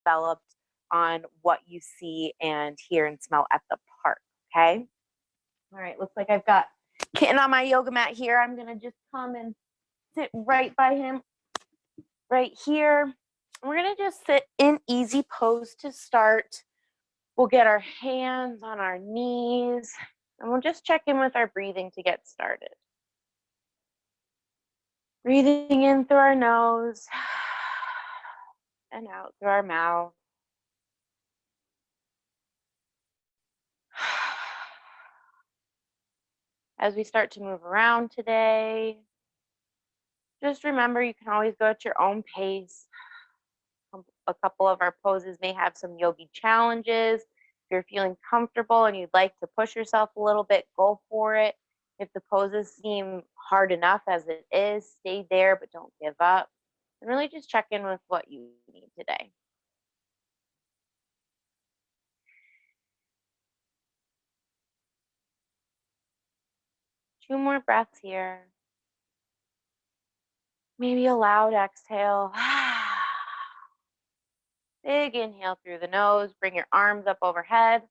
developed on what you see and hear and smell at the park, okay? All right, looks like I've got Kitten on my yoga mat here. I'm gonna just come and sit right by him, right here. We're gonna just sit in easy pose to start. We'll get our hands on our knees, and we'll just check in with our breathing to get started. Breathing in through our nose and out through our mouth. As we start to move around today, just remember you can always go at your own pace. A couple of our poses may have some yogi challenges. If you're feeling comfortable and you'd like to push yourself a little bit, go for it. If the poses seem hard enough as it is, stay there, but don't give up. And really just check in with what you need today. Two more breaths here. Maybe a loud exhale. Big inhale through the nose. Bring your arms up overhead.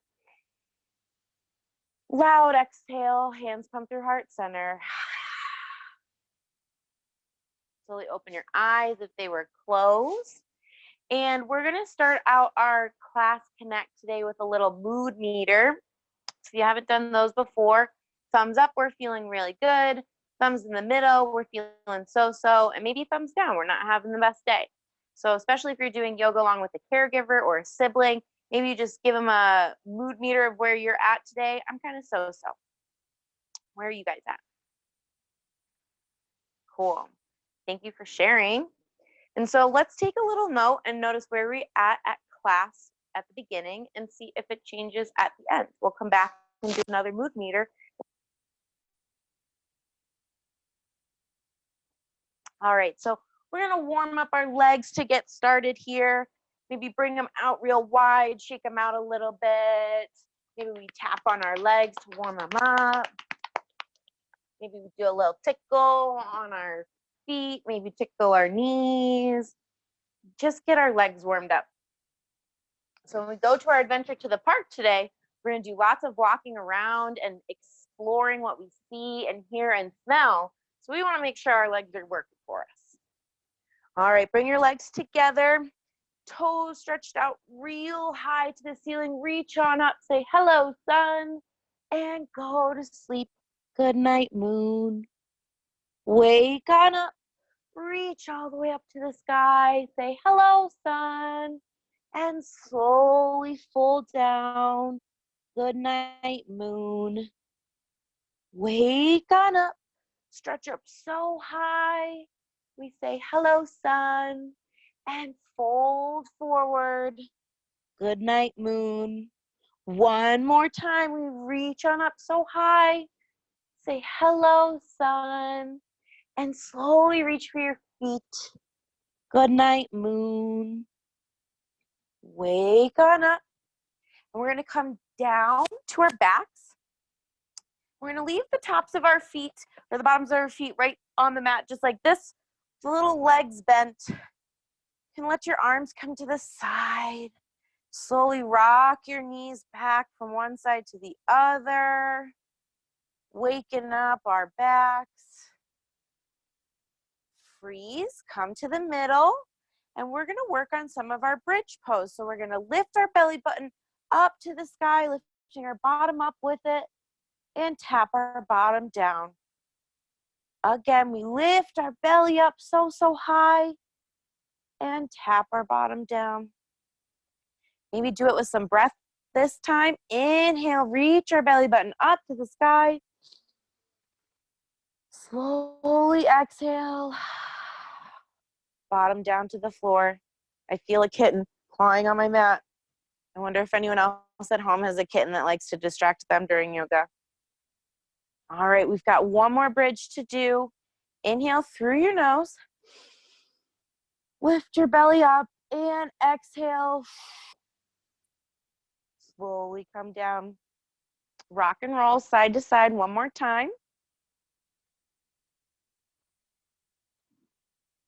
Loud exhale. Hands come through heart center. Slowly open your eyes if they were closed. And we're going to start out our class connect today with a little mood meter. So if you haven't done those before, thumbs up, we're feeling really good. Thumbs in the middle, we're feeling so-so. And maybe thumbs down, we're not having the best day. So especially if you're doing yoga along with a caregiver or a sibling, maybe you just give them a mood meter of where you're at today. I'm kind of so-so. Where are you guys at? Cool. Thank you for sharing. And so let's take a little note and notice where we're at class at the beginning and see if it changes at the end. We'll come back and do another mood meter. All right, so we're gonna warm up our legs to get started here. Maybe bring them out real wide, shake them out a little bit. Maybe we tap on our legs to warm them up. Maybe we do a little tickle on our feet, maybe tickle our knees. Just get our legs warmed up. So when we go to our adventure to the park today, we're gonna do lots of walking around and exploring what we see and hear and smell. So we wanna make sure our legs are working for us. All right, bring your legs together, toes stretched out real high to the ceiling, reach on up, say hello sun, and go to sleep. Good night moon. Wake on up, reach all the way up to the sky, say hello sun, and slowly fold down. Good night moon. Wake on up, stretch up so high, we say hello sun, and fold forward. Good night moon. One more time, we reach on up so high, say hello sun, and slowly reach for your feet. Good night moon. Wake on up, and we're going to come down to our backs. We're going to leave the tops of our feet or the bottoms of our feet right on the mat, just like this. The little legs bent. You can let your arms come to the side. Slowly rock your knees back from one side to the other. Waking up our backs. Freeze, come to the middle. And we're going to work on some of our bridge pose. So we're going to lift our belly button up to the sky, lifting our bottom up with it, and tap our bottom down. Again, we lift our belly up so high, and tap our bottom down. Maybe do it with some breath this time. Inhale, reach our belly button up to the sky. Slowly exhale. Bottom down to the floor. I feel a kitten clawing on my mat. I wonder if anyone else at home has a kitten that likes to distract them during yoga. All right, we've got one more bridge to do. Inhale through your nose. Lift your belly up and exhale. Slowly come down. Rock and roll side to side one more time.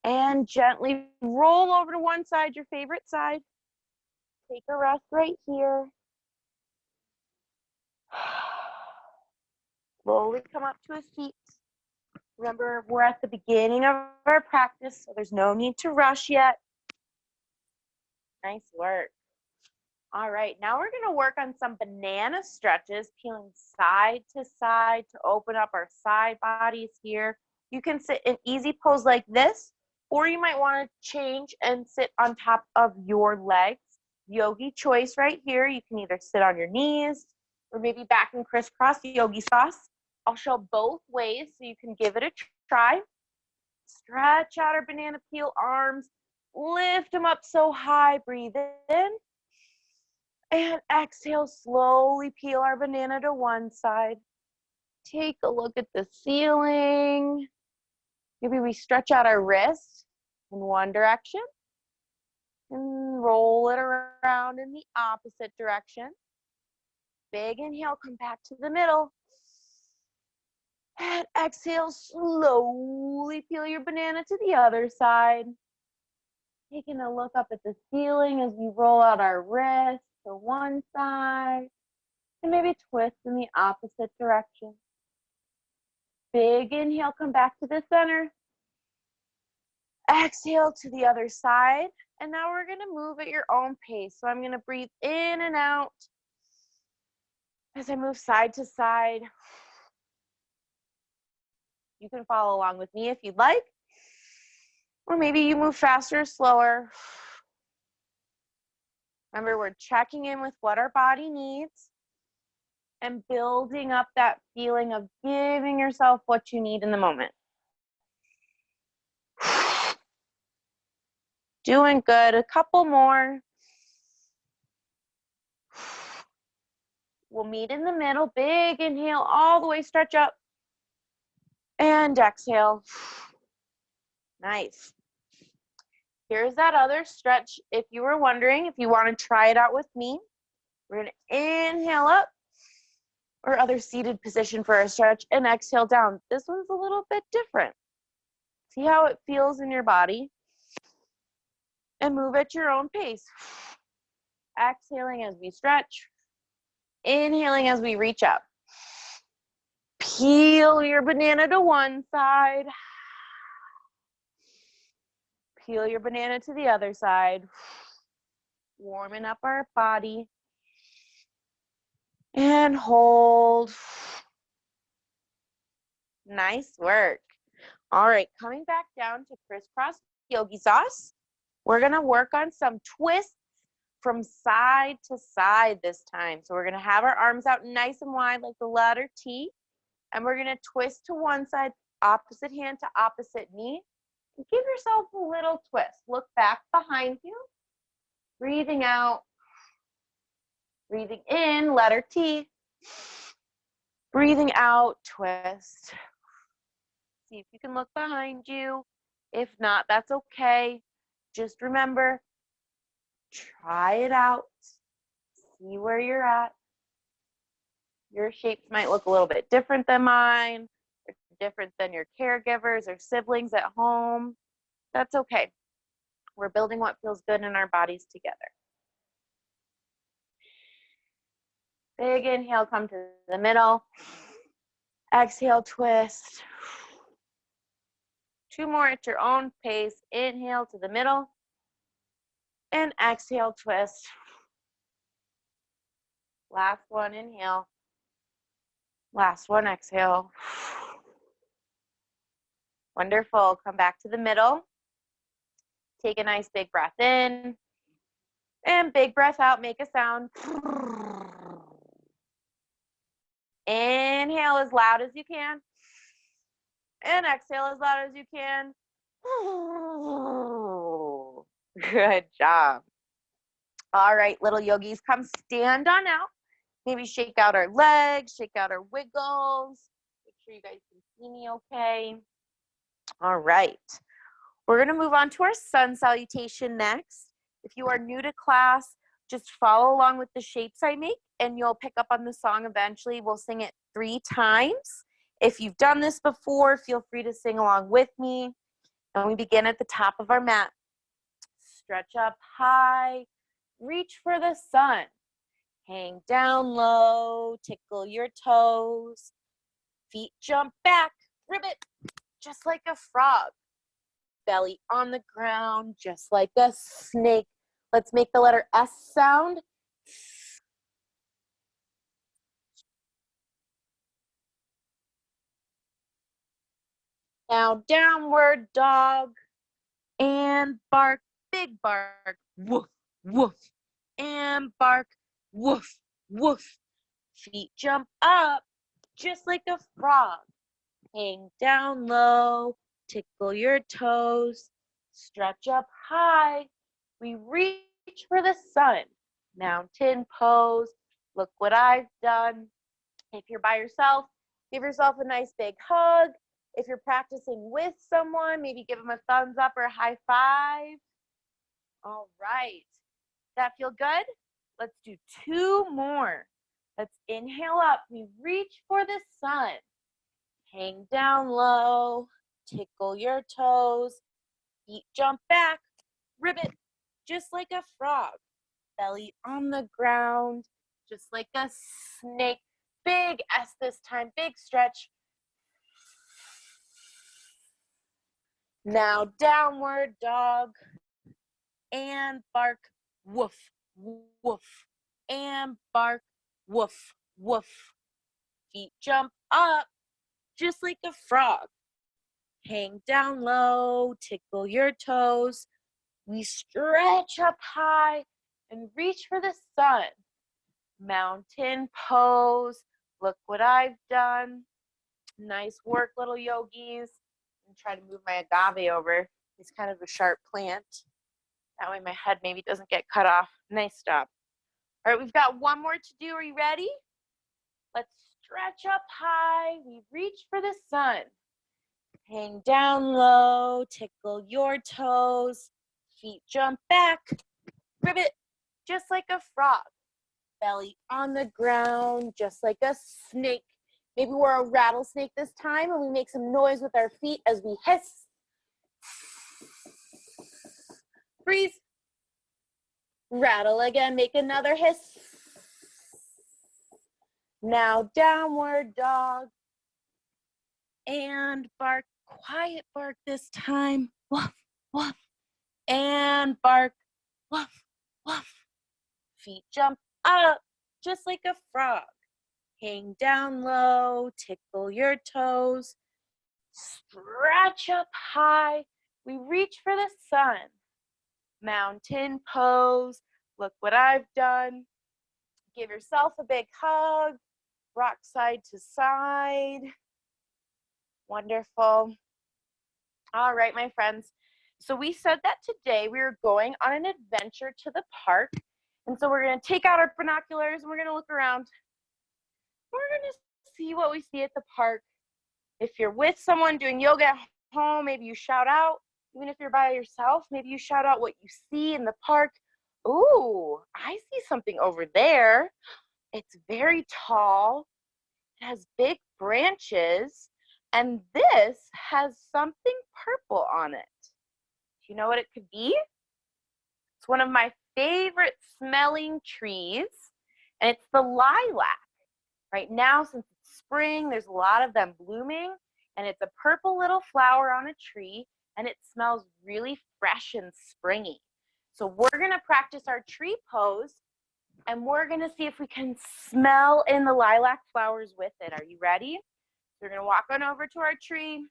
And gently roll over to one side, your favorite side. Take a rest right here. Slowly come up to a seat. Remember, we're at the beginning of our practice, so there's no need to rush yet. Nice work. All right, now we're gonna work on some banana stretches, peeling side to side to open up our side bodies here. You can sit in easy pose like this, or you might wanna change and sit on top of your legs. Yogi choice right here. You can either sit on your knees or maybe back and crisscross yogi sauce. I'll show both ways so you can give it a try. Stretch out our banana peel arms. Lift them up so high. Breathe in. And exhale, slowly peel our banana to one side. Take a look at the ceiling. Maybe we stretch out our wrist in one direction and roll it around in the opposite direction. Big inhale, come back to the middle. And exhale, slowly peel your banana to the other side. Taking a look up at the ceiling as we roll out our wrist to one side. And maybe twist in the opposite direction. Big inhale, come back to the center. Exhale to the other side. And now we're gonna move at your own pace. So I'm gonna breathe in and out as I move side to side. You can follow along with me if you'd like. Or maybe you move faster or slower. Remember, we're checking in with what our body needs and building up that feeling of giving yourself what you need in the moment. Doing good. A couple more. We'll meet in the middle. Big inhale, all the way stretch up. And exhale. Nice. Here's that other stretch. If you were wondering, if you want to try it out with me, we're going to inhale up or other seated position for our stretch and exhale down. This one's a little bit different. See how it feels in your body and move at your own pace. Exhaling as we stretch, inhaling as we reach up. Peel your banana to one side. Peel your banana to the other side. Warming up our body. And hold. Nice work. All right, coming back down to crisscross yogi sauce. We're gonna work on some twists from side to side this time. So we're gonna have our arms out nice and wide like the letter T. And we're gonna twist to one side, opposite hand to opposite knee. And give yourself a little twist. Look back behind you. Breathing out. Breathing in, letter T. Breathing out, twist. See if you can look behind you. If not, that's okay. Just remember, try it out. See where you're at. Your shapes might look a little bit different than mine, or different than your caregivers or siblings at home. That's okay. We're building what feels good in our bodies together. Big inhale, come to the middle. Exhale, twist. Two more at your own pace. Inhale to the middle. And exhale, twist. Last one, inhale. Last one, exhale. Wonderful. Come back to the middle. Take a nice big breath in. And big breath out. Make a sound. Inhale as loud as you can. And exhale as loud as you can. Good job. All right, little yogis, come stand on out. Maybe shake out our legs, shake out our wiggles. Make sure you guys can see me okay. All right. We're going to move on to our sun salutation next. If you are new to class, just follow along with the shapes I make and you'll pick up on the song eventually. We'll sing it 3 times. If you've done this before, feel free to sing along with me. And we begin at the top of our mat. Stretch up high. reach for the sun. Hang down low, tickle your toes. Feet jump back, ribbit, just like a frog. Belly on the ground, just like a snake. Let's make the letter S sound. Now downward dog and bark, big bark, woof, woof, and bark, woof, woof. Feet jump up just like a frog. Hang down low, tickle your toes, stretch up high. We reach for the sun. Mountain pose. Look what I've done. If you're by yourself, give yourself a nice big hug. If you're practicing with someone, maybe give them a thumbs up or a high five. All right. Does that feel good? Let's do 2 more. Let's inhale up. We reach for the sun. Hang down low. Tickle your toes. Feet jump back. Ribbit, just like a frog. Belly on the ground, just like a snake. Big S this time, big stretch. Now downward dog and bark, woof, woof, and bark, woof, woof. Feet jump up just like a frog. Hang down low, tickle your toes. We stretch up high and reach for the sun. Mountain pose. Look what I've done. Nice work, little yogis. I'm trying to move my agave over. It's kind of a sharp plant. That way my head maybe doesn't get cut off. Nice stop. All right, we've got 1 more to do. Are you ready? Let's stretch up high. We reach for the sun. Hang down low. Tickle your toes. Feet jump back. Ribbit, just like a frog. Belly on the ground, just like a snake. Maybe we're a rattlesnake this time and we make some noise with our feet as we hiss. Freeze. Rattle again, make another hiss. Now downward dog and bark, quiet bark this time. Woof, woof, and bark, woof, woof. Feet jump up just like a frog. Hang down low, tickle your toes, stretch up high. We reach for the sun. Mountain pose. Look what I've done. Give yourself a big hug. Rock side to side. Wonderful. All right, my friends. So we said that today we were going on an adventure to the park. And so we're going to take out our binoculars and we're going to look around. We're going to see what we see at the park. If you're with someone doing yoga at home, maybe you shout out. Even if you're by yourself, maybe you shout out what you see in the park. Ooh, I see something over there. It's very tall. It has big branches. And this has something purple on it. Do you know what it could be? It's one of my favorite smelling trees. And it's the lilac. Right now, since it's spring, there's a lot of them blooming, and it's a purple little flower on a tree, and it smells really fresh and springy. So we're gonna practice our tree pose, and we're gonna see if we can smell in the lilac flowers with it. Are you ready? We're gonna walk on over to our tree.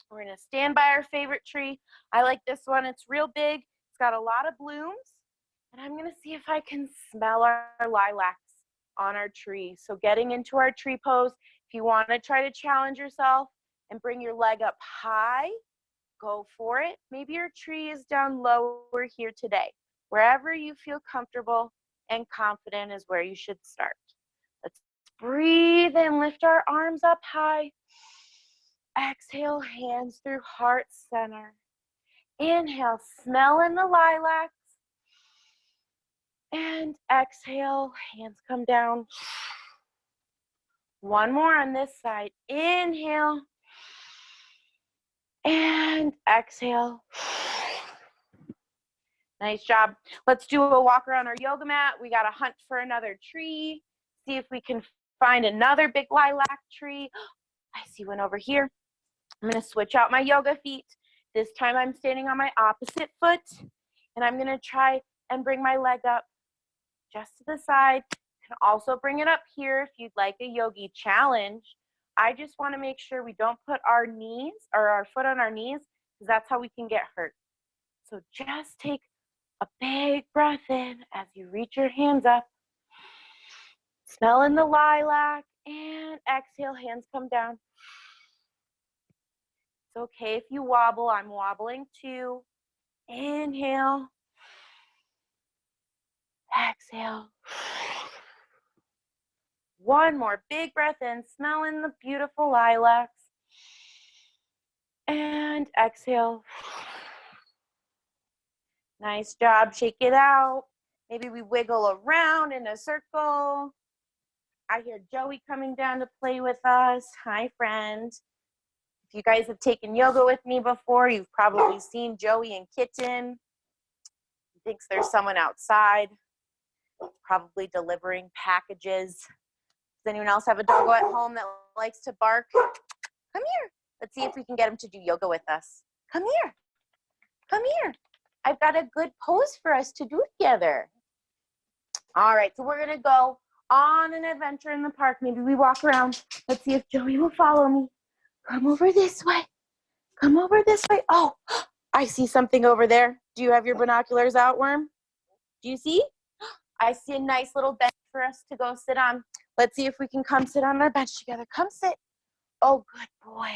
We're gonna stand by our favorite tree. I like this one, it's real big. It's got a lot of blooms, and I'm gonna see if I can smell our lilacs on our tree. So getting into our tree pose, if you want to try to challenge yourself and bring your leg up high, go for it. Maybe your tree is down lower here today. Wherever you feel comfortable and confident is where you should start. Let's breathe and lift our arms up high. Exhale, hands through heart center. Inhale, smell in the lilacs. And exhale, hands come down. 1 more on this side. Inhale. And exhale. Nice job. Let's do a walk around our yoga mat. We got to hunt for another tree. See if we can find another big lilac tree. I see one over here. I'm going to switch out my yoga feet. This time I'm standing on my opposite foot, and I'm going to try and bring my leg up just to the side. You can also bring it up here if you'd like a yogi challenge. I just want to make sure we don't put our knees or our foot on our knees, because that's how we can get hurt. So just take a big breath in as you reach your hands up. Smell in the lilac, and exhale, hands come down. It's okay if you wobble. I'm wobbling too. Inhale. Exhale. One more big breath in, smell in the beautiful lilacs. And exhale. Nice job, shake it out. Maybe we wiggle around in a circle. I hear Joey coming down to play with us. Hi, friend. If you guys have taken yoga with me before, you've probably seen Joey and Kitten. He thinks there's someone outside, probably delivering packages. Does anyone else have a doggo at home that likes to bark? Come here. Let's see if we can get him to do yoga with us. Come here. Come here. I've got a good pose for us to do together. All right, so we're going to go on an adventure in the park. Maybe we walk around. Let's see if Joey will follow me. Come over this way. Come over this way. Oh, I see something over there. Do you have your binoculars out, Worm? Do you see? I see a nice little bench for us to go sit on. Let's see if we can come sit on our bench together. Come sit. Oh, good boy.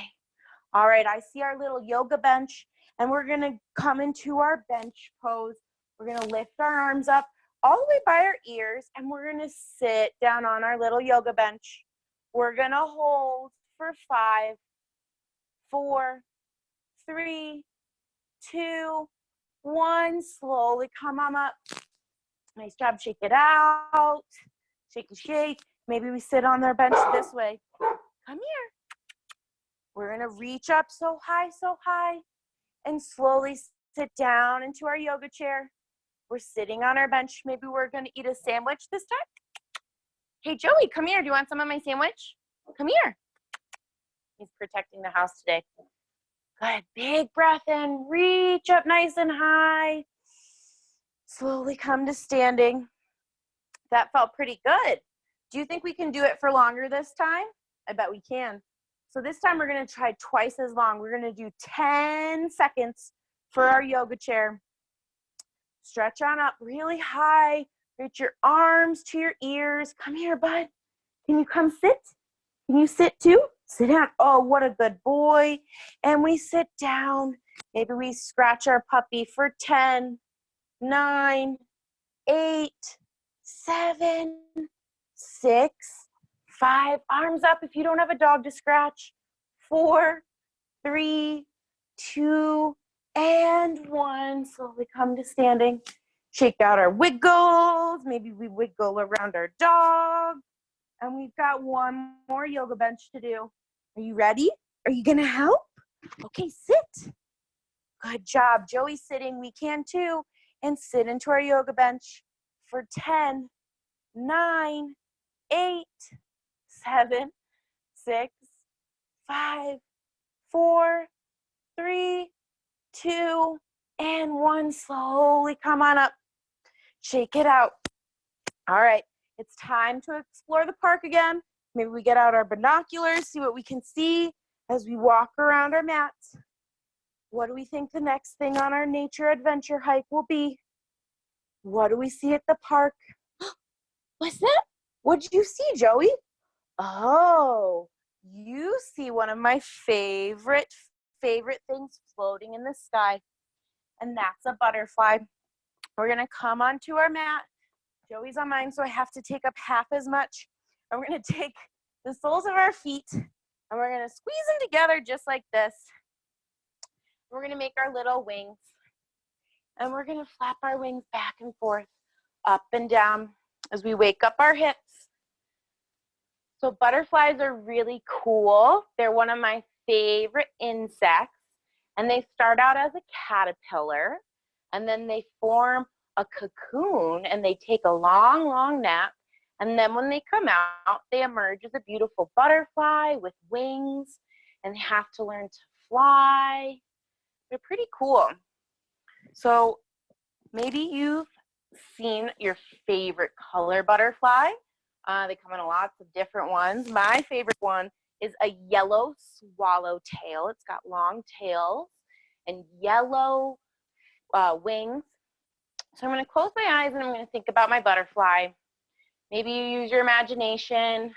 All right, I see our little yoga bench, and we're going to come into our bench pose. We're going to lift our arms up all the way by our ears, and we're going to sit down on our little yoga bench. We're going to hold for 5, 4, 3, 2, 1. Slowly come on up. Nice job. Shake it out. Shake, shake. Maybe we sit on our bench this way. Come here. We're going to reach up so high, and slowly sit down into our yoga chair. We're sitting on our bench. Maybe we're going to eat a sandwich this time. Hey, Joey, come here. Do you want some of my sandwich? Come here. He's protecting the house today. Good. Big breath in. Reach up nice and high. Slowly come to standing. That felt pretty good. Do you think we can do it for longer this time? I bet we can. So this time we're going to try twice as long. We're going to do 10 seconds for our yoga chair. Stretch on up really high. Reach your arms to your ears. Come here, bud. Can you come sit? Can you sit too? Sit down. Oh, what a good boy. And we sit down. Maybe we scratch our puppy for 10, 9, 8, 7, 6, 5. Arms up if you don't have a dog to scratch. 4, 3, 2, and 1. Slowly come to standing. Shake out our wiggles. Maybe we wiggle around our dog. And we've got one more yoga bench to do. Are you ready? Are you going to help? Okay, sit. Good job. Joey's sitting. We can too. And sit into our yoga bench for 10, 9, 8, 7, 6, 5, 4, 3, 2, and 1. Slowly come on up. Shake it out. All right. It's time to explore the park again. Maybe we get out our binoculars, see what we can see as we walk around our mats. What do we think the next thing on our nature adventure hike will be? What do we see at the park? What's that? What did you see, Joey? Oh, you see one of my favorite things floating in the sky, and that's a butterfly. We're going to come onto our mat. Joey's on mine, so I have to take up half as much. And we're going to take the soles of our feet, and we're going to squeeze them together just like this. We're going to make our little wings, and we're going to flap our wings back and forth, up and down as we wake up our hips. So butterflies are really cool. They're one of my favorite insects, and they start out as a caterpillar, and then they form a cocoon and they take a long, long nap. And then when they come out, they emerge as a beautiful butterfly with wings and have to learn to fly. They're pretty cool. So maybe you've seen your favorite color butterfly. They come in lots of different ones. My favorite one is a yellow swallowtail. It's got long tails and yellow wings. So I'm going to close my eyes and I'm going to think about my butterfly. Maybe you use your imagination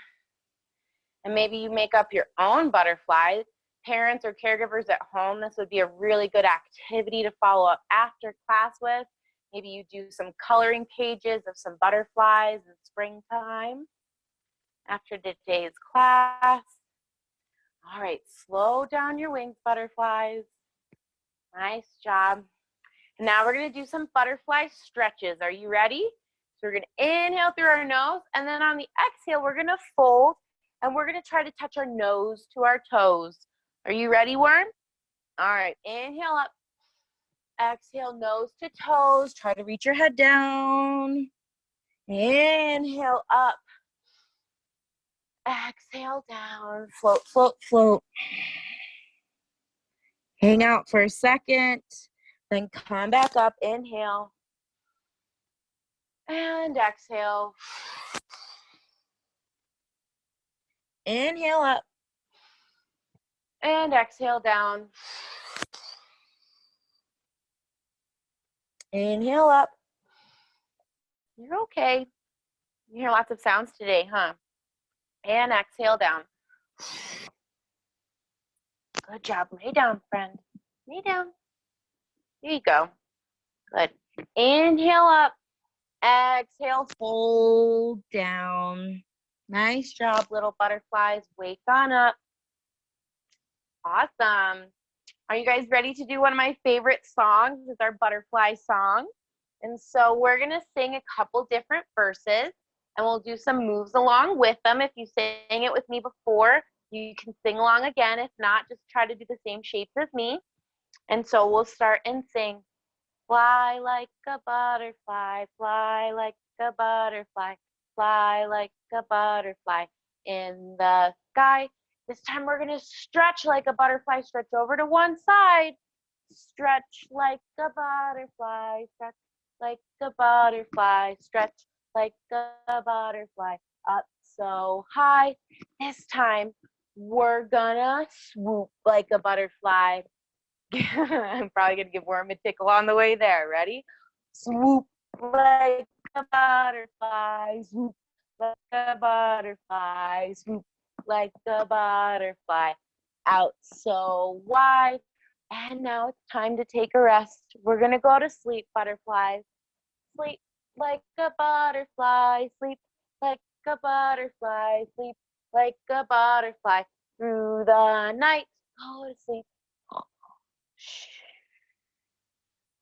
and maybe you make up your own butterfly. Parents or caregivers at home, this would be a really good activity to follow up after class with. Maybe you do some coloring pages of some butterflies in springtime after today's class. All right, slow down your wings, butterflies. Nice job. Now we're going to do some butterfly stretches. Are you ready? So we're going to inhale through our nose, and then on the exhale, we're going to fold, and we're going to try to touch our nose to our toes. Are you ready, worm? All right, inhale up. Exhale, nose to toes. Try to reach your head down. Inhale up. Exhale down. Float, float, float. Hang out for a second. Then come back up. Inhale. And exhale. Inhale up. And exhale down. Inhale up. You're okay. You hear lots of sounds today, huh? And exhale down. Good job. Lay down, friend. Lay down. There you go. Good. Inhale up. Exhale, fold down. Nice job, little butterflies. Wake on up. Awesome. Are you guys ready to do one of my favorite songs? It's our butterfly song. And so we're going to sing a couple different verses, and we'll do some moves along with them. If you sang it with me before, you can sing along again. If not, just try to do the same shapes as me. And so we'll start and sing. Fly like a butterfly, fly like a butterfly, fly like a butterfly in the sky. This time we're going to stretch like a butterfly, stretch over to one side. Stretch like a butterfly, stretch like a butterfly, stretch like a butterfly, up so high. This time we're gonna swoop like a butterfly. I'm probably gonna give Worm a tickle on the way there. Ready? Swoop like a butterfly, swoop like a butterfly, swoop like a butterfly, out so wide. And now it's time to take a rest. We're gonna go to sleep, butterflies. Sleep like a butterfly, sleep like a butterfly, sleep like a butterfly through the night. Go to sleep.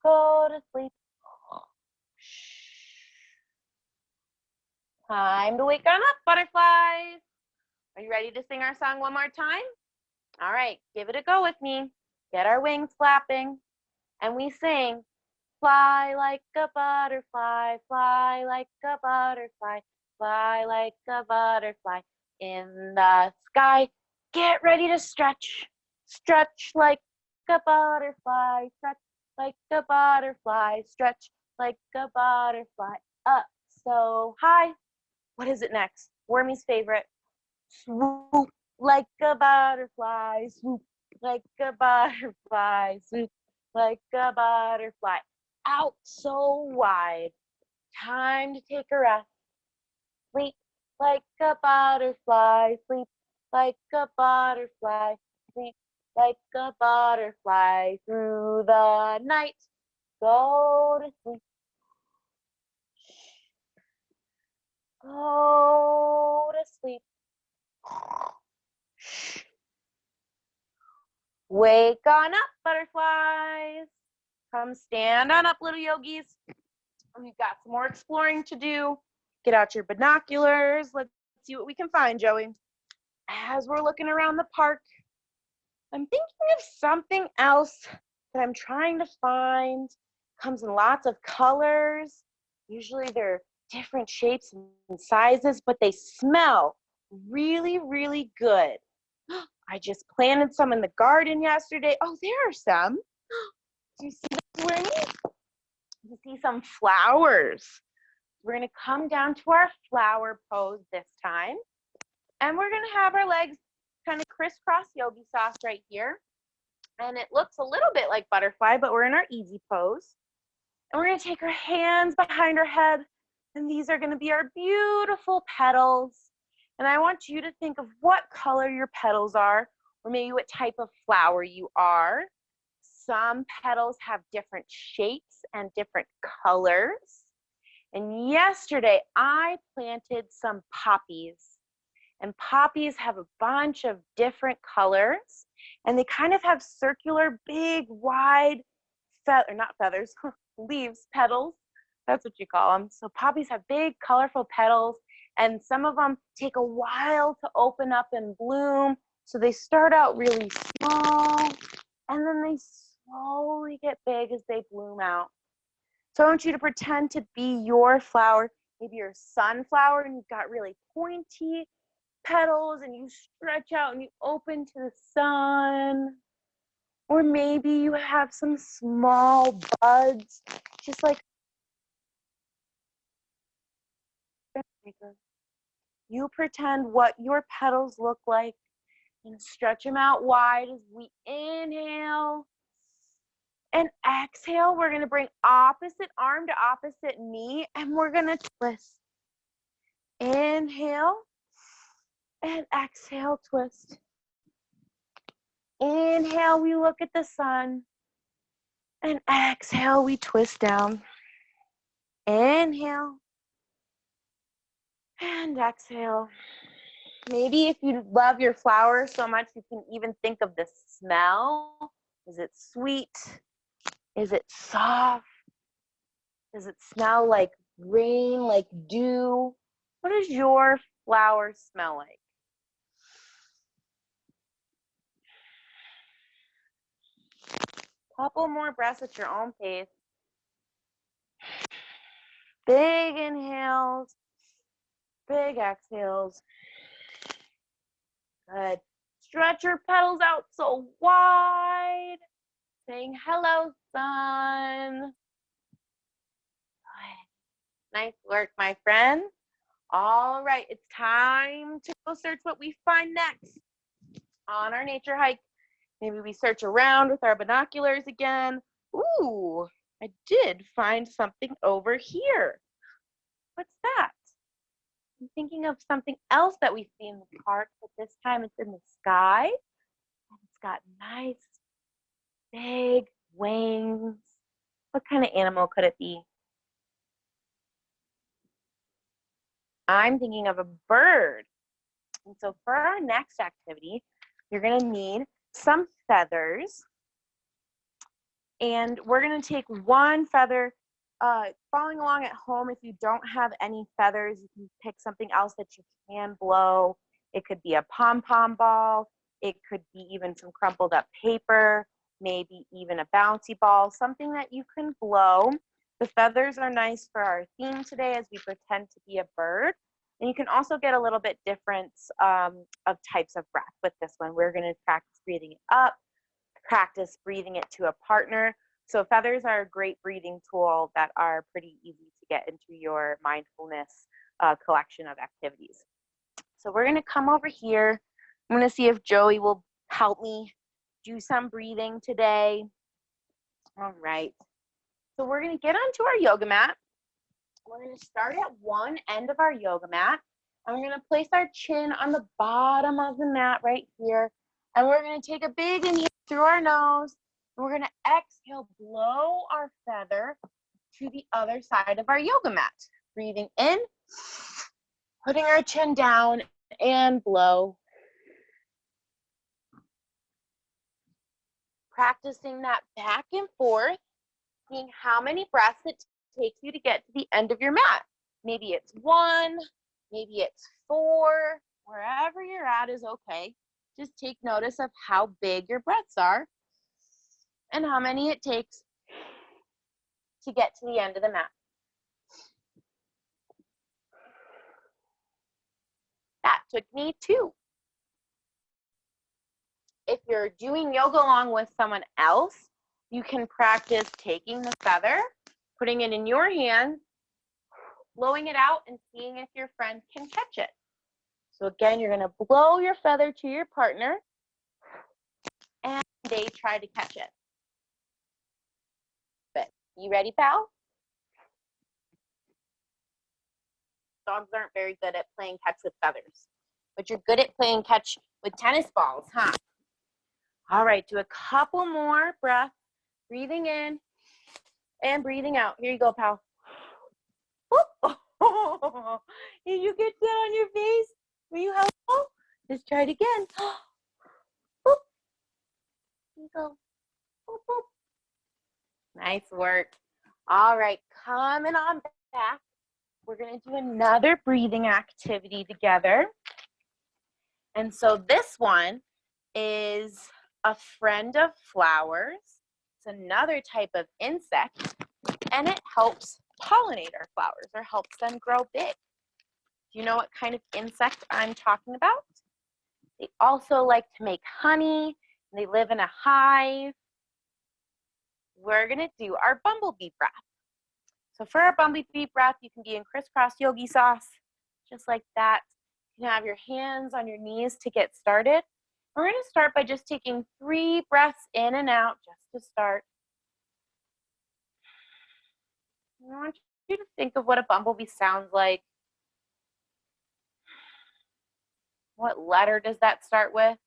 Go to sleep. Time to wake on up, butterflies. Are you ready to sing our song one more time? All right, give it a go with me. Get our wings flapping. And we sing, fly like a butterfly, fly like a butterfly, fly like a butterfly in the sky. Get ready to stretch. Stretch like a butterfly, stretch like a butterfly, stretch like a butterfly, up so high. What is it next? Wormy's favorite. Swoop like a butterfly, swoop like a butterfly, swoop like a butterfly, out so wide. Time to take a rest. Sleep like a butterfly, sleep like a butterfly, sleep like a butterfly through the night. Go to sleep. Go to sleep. Wake on up, butterflies. Come stand on up, little yogis. We've got some more exploring to do. Get out your binoculars. Let's see what we can find, Joey. As we're looking around the park, I'm thinking of something else that I'm trying to find. Comes in lots of colors. Usually they're different shapes and sizes, but they smell really, really good. I just planted some in the garden yesterday. Oh, there are some. Do you see the swing? You see some flowers. We're gonna come down to our flower pose this time. And we're gonna have our legs kind of crisscross yogi sauce right here. And it looks a little bit like butterfly, but we're in our easy pose. And we're gonna take our hands behind our head, and these are gonna be our beautiful petals. And I want you to think of what color your petals are, or maybe what type of flower you are. Some petals have different shapes and different colors. And yesterday I planted some poppies. And poppies have a bunch of different colors, and they kind of have circular, big, wide, not feathers, leaves, petals. That's what you call them. So poppies have big, colorful petals, and some of them take a while to open up and bloom. So they start out really small, and then they slowly get big as they bloom out. So I want you to pretend to be your flower, maybe your sunflower, and you've got really pointy petals, and you stretch out and you open to the sun. Or maybe you have some small buds, just like you pretend what your petals look like and stretch them out wide as we inhale and exhale. We're going to bring opposite arm to opposite knee, and we're going to twist. Inhale and exhale, twist. Inhale, we look at the sun. And exhale, we twist down. Inhale. And exhale. Maybe if you love your flower so much, you can even think of the smell. Is it sweet? Is it soft? Does it smell like rain, like dew? What does your flower smell like? Couple more breaths at your own pace. Big inhales, big exhales. Good. Stretch your petals out so wide. Saying hello, sun. Good. Nice work, my friend. All right, it's time to go search what we find next on our nature hike. Maybe we search around with our binoculars again. Ooh, I did find something over here. What's that? I'm thinking of something else that we see in the park, but this time it's in the sky. And it's got nice, big wings. What kind of animal could it be? I'm thinking of a bird. And so for our next activity, you're going to need some feathers. And we're going to take one feather. Following along at home, if you don't have any feathers, you can pick something else that you can blow. It could be a pom-pom ball. It could be even some crumpled up paper, maybe even a bouncy ball, something that you can blow. The feathers are nice for our theme today as we pretend to be a bird. And you can also get a little bit different of types of breath with this one. We're going to practice breathing it up, practice breathing it to a partner. So feathers are a great breathing tool that are pretty easy to get into your mindfulness collection of activities. So we're going to come over here. I'm going to see if Joey will help me do some breathing today. All right. So we're going to get onto our yoga mat. We're going to start at one end of our yoga mat. And we're going to place our chin on the bottom of the mat right here. And we're going to take a big inhale through our nose. And we're going to exhale, blow our feather to the other side of our yoga mat. Breathing in, putting our chin down, and blow. Practicing that back and forth, seeing how many breaths it takes you to get to the end of your mat. Maybe it's 1, maybe it's 4, wherever you're at is okay. Just take notice of how big your breaths are and how many it takes to get to the end of the mat. That took me 2. If you're doing yoga along with someone else, you can practice taking the feather, putting it in your hand, blowing it out, and seeing if your friend can catch it. So again, you're going to blow your feather to your partner, and they try to catch it. But you ready, pal? Dogs aren't very good at playing catch with feathers, but you're good at playing catch with tennis balls, huh? All right, do a couple more breaths, breathing in and breathing out. Here you go, pal. Oh, did you get that on your face? Were you helpful? Let's try it again. Boop. Here you go. Boop, boop. Nice work. All right, coming on back. We're going to do another breathing activity together. And so this one is a friend of flowers. It's another type of insect, and it helps pollinate our flowers or helps them grow big. Do you know what kind of insect I'm talking about? They also like to make honey, and they live in a hive. We're going to do our bumblebee breath. So for our bumblebee breath, you can be in crisscross yogi sauce, just like that. You can have your hands on your knees to get started. We're going to start by just taking 3 breaths in and out just to start. I want you to think of what a bumblebee sounds like. What letter does that start with?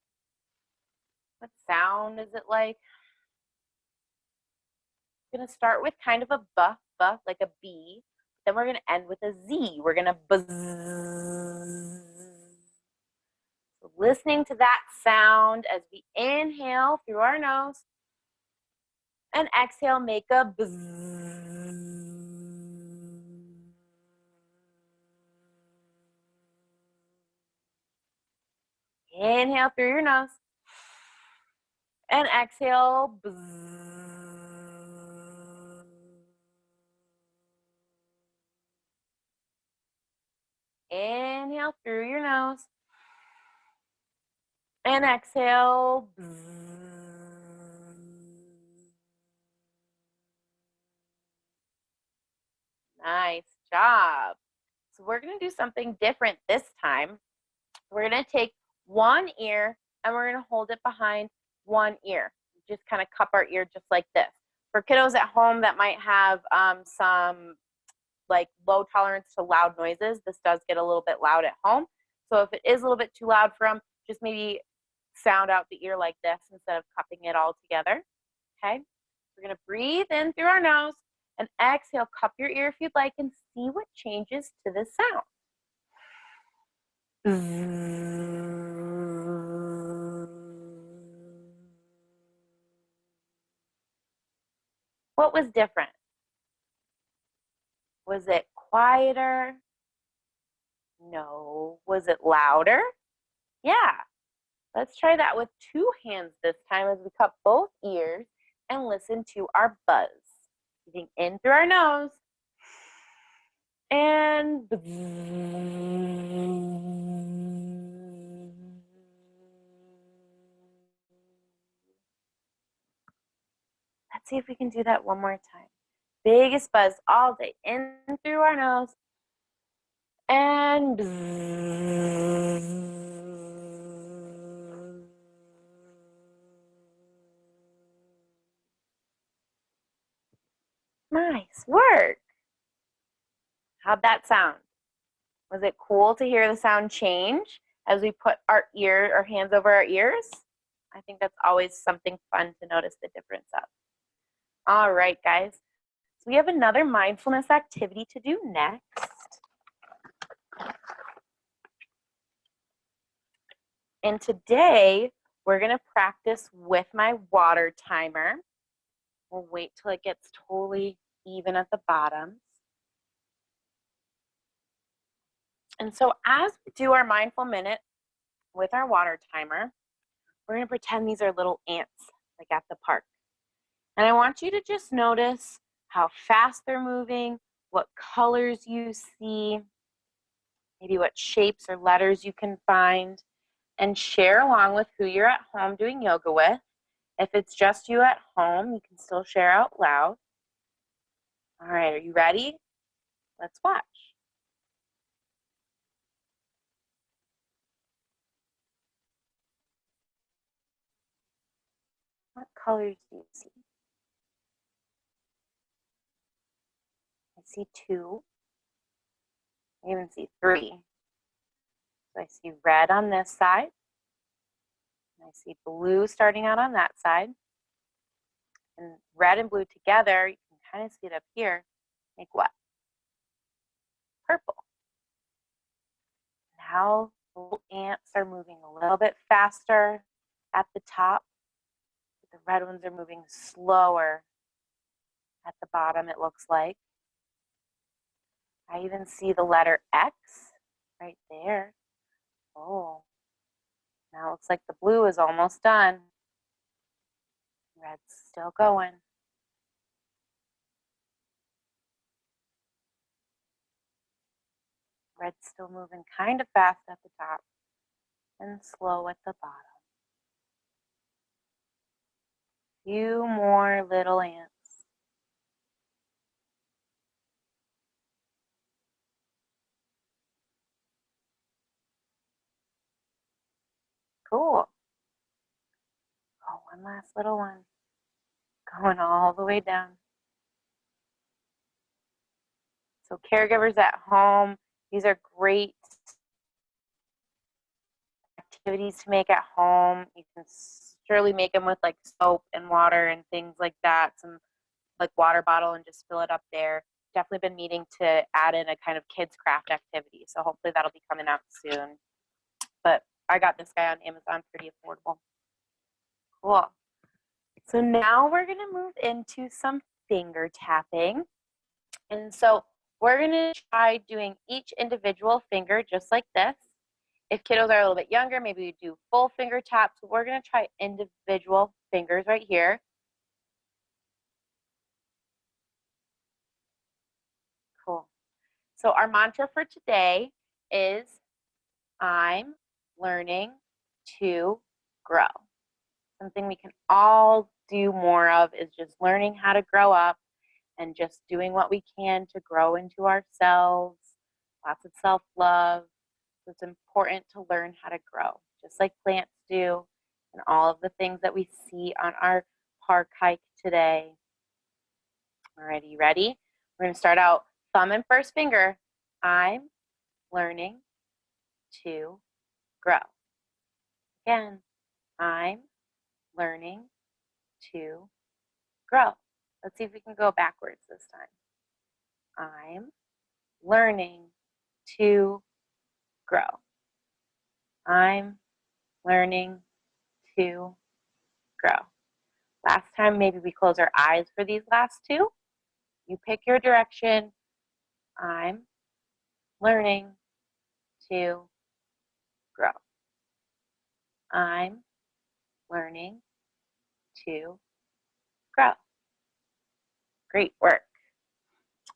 What sound is it like? We're going to start with kind of a buh, like a B. Then we're going to end with a Z. We're going to buzz. So listening to that sound as we inhale through our nose and exhale, make a buzz. Inhale through your nose and exhale. Buzz. Inhale through your nose and exhale. Nice job. So we're going to do something different this time. We're going to take one ear and we're going to hold it behind one ear. Just kind of cup our ear just like this. For kiddos at home that might have some like low tolerance to loud noises, this does get a little bit loud at home. So if it is a little bit too loud for them, just maybe sound out the ear like this instead of cupping it all together. Okay, we're going to breathe in through our nose and exhale. Cup your ear if you'd like and see what changes to the sound. What was different? Was it quieter? No. Was it louder? Yeah. Let's try that with 2 hands this time as we cup both ears and listen to our buzz. Breathing in through our nose and buzz. Let's see if we can do that one more time. Biggest buzz all day. In through our nose and buzz. Nice work. How'd that sound? Was it cool to hear the sound change as we put our hands over our ears? I think that's always something fun to notice the difference of. All right, guys. So we have another mindfulness activity to do next. And today, we're going to practice with my water timer. We'll wait till it gets totally even at the bottoms. And so as we do our mindful minute with our water timer, we're going to pretend these are little ants, like at the park. And I want you to just notice how fast they're moving, what colors you see, maybe what shapes or letters you can find, and share along with who you're at home doing yoga with. If it's just you at home, you can still share out loud. All right, are you ready? Let's watch. What colors do you see? I see 2. I even see 3. So I see red on this side. And I see blue starting out on that side. And red and blue together, you can kind of see it up here, make what? Purple. Now the little ants are moving a little bit faster at the top. The red ones are moving slower at the bottom, it looks like. I even see the letter X right there. Oh, now it looks like the blue is almost done. Red's still going. Red's still moving kind of fast at the top and slow at the bottom. Few more little ants. Cool. Oh, one last little one. Going all the way down. So caregivers at home, these are great activities to make at home. You can surely make them with like soap and water and things like that. Some like water bottle and just fill it up there. Definitely been meaning to add in a kind of kids craft activity. So hopefully that'll be coming out soon. But I got this guy on Amazon, pretty affordable. Cool. So now we're gonna move into some finger tapping. And so we're gonna try doing each individual finger just like this. If kiddos are a little bit younger, maybe we do full finger taps. But we're gonna try individual fingers right here. Cool. So our mantra for today is I'm learning to grow. Something we can all do more of is just learning how to grow up and just doing what we can to grow into ourselves. Lots of self-love. So it's important to learn how to grow, just like plants do, and all of the things that we see on our park hike today. All right, you ready? We're going to start out thumb and first finger. I'm learning to grow. Again, I'm learning to grow. Let's see if we can go backwards this time. I'm learning to grow. I'm learning to grow. Last time, maybe we close our eyes for these last two. You pick your direction. I'm learning to grow. I'm learning to grow. Great work.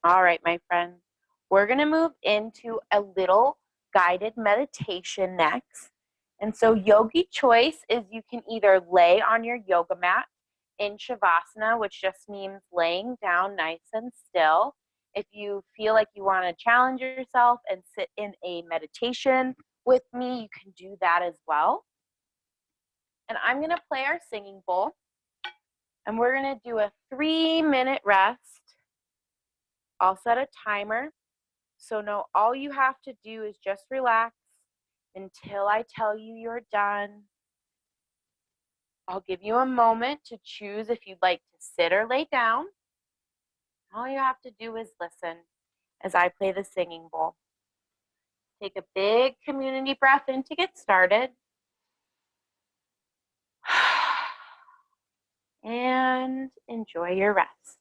All right, my friends, we're going to move into a little guided meditation next. And so yogi choice is you can either lay on your yoga mat in Shavasana, which just means laying down nice and still. If you feel like you want to challenge yourself and sit in a meditation with me, you can do that as well. And I'm going to play our singing bowl. And we're going to do a 3-minute rest. I'll set a timer. So no, all you have to do is just relax until I tell you you're done. I'll give you a moment to choose if you'd like to sit or lay down. All you have to do is listen as I play the singing bowl. Take a big community breath in to get started. And enjoy your rest.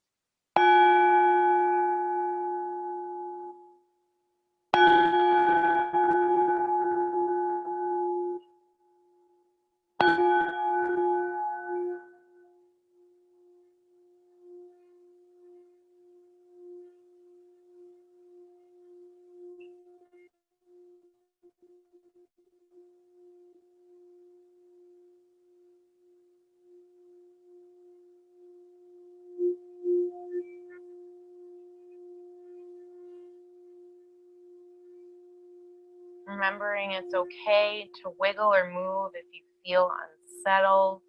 Remembering it's okay to wiggle or move if you feel unsettled.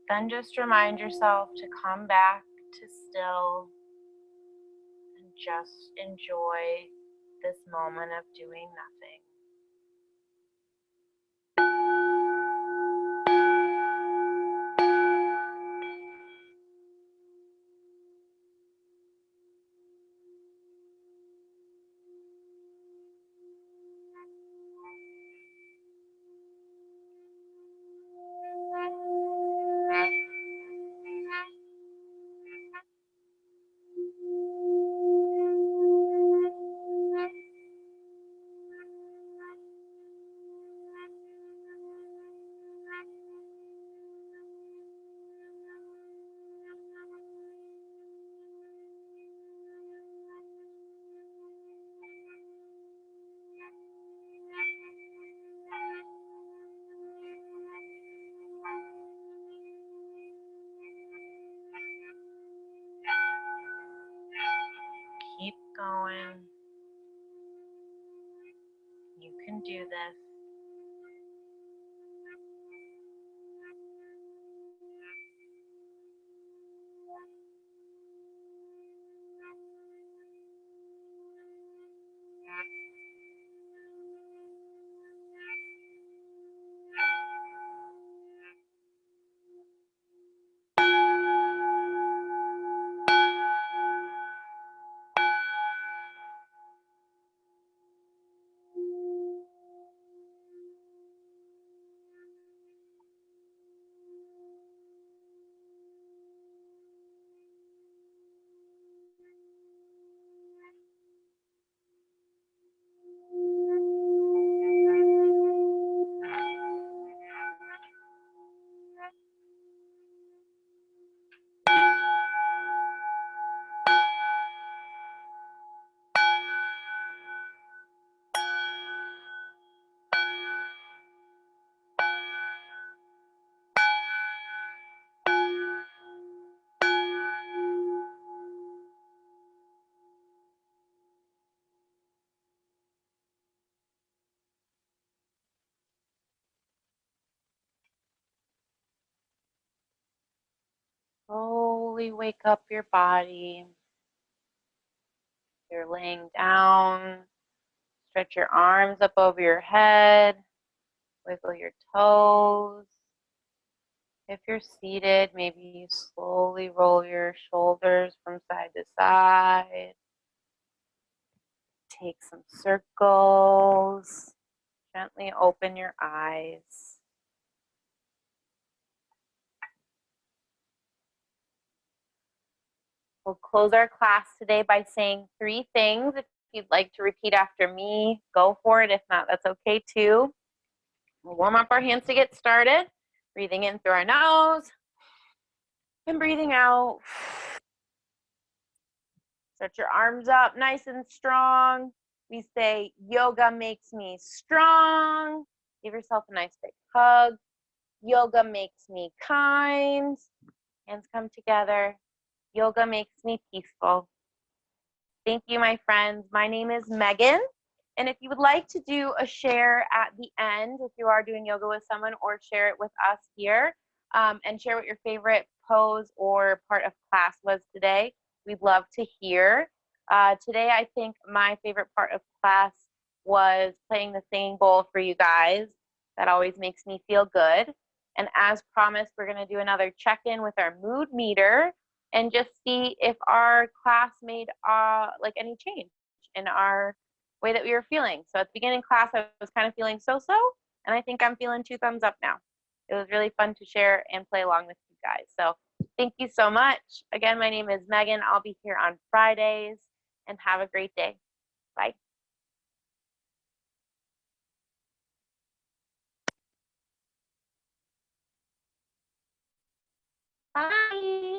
Then just remind yourself to come back to still and just enjoy this moment of doing nothing. Keep going. You can do this. Slowly wake up your body. You're laying down. Stretch your arms up over your head. Wiggle your toes. If you're seated, maybe you slowly roll your shoulders from side to side. Take some circles. Gently open your eyes. We'll close our class today by saying 3 things. If you'd like to repeat after me, go for it. If not, that's okay too. We'll warm up our hands to get started. Breathing in through our nose and breathing out. Stretch your arms up nice and strong. We say, yoga makes me strong. Give yourself a nice big hug. Yoga makes me kind. Hands come together. Yoga makes me peaceful. Thank you, my friends. My name is Megan. And if you would like to do a share at the end, if you are doing yoga with someone, or share it with us here, and share what your favorite pose or part of class was today, we'd love to hear. Today, I think my favorite part of class was playing the singing bowl for you guys. That always makes me feel good. And as promised, we're going to do another check-in with our mood meter and just see if our class made like any change in our way that we were feeling. So at the beginning of class, I was kind of feeling so-so, and I think I'm feeling 2 thumbs up now. It was really fun to share and play along with you guys. So thank you so much. Again, my name is Megan. I'll be here on Fridays, and have a great day. Bye. Bye.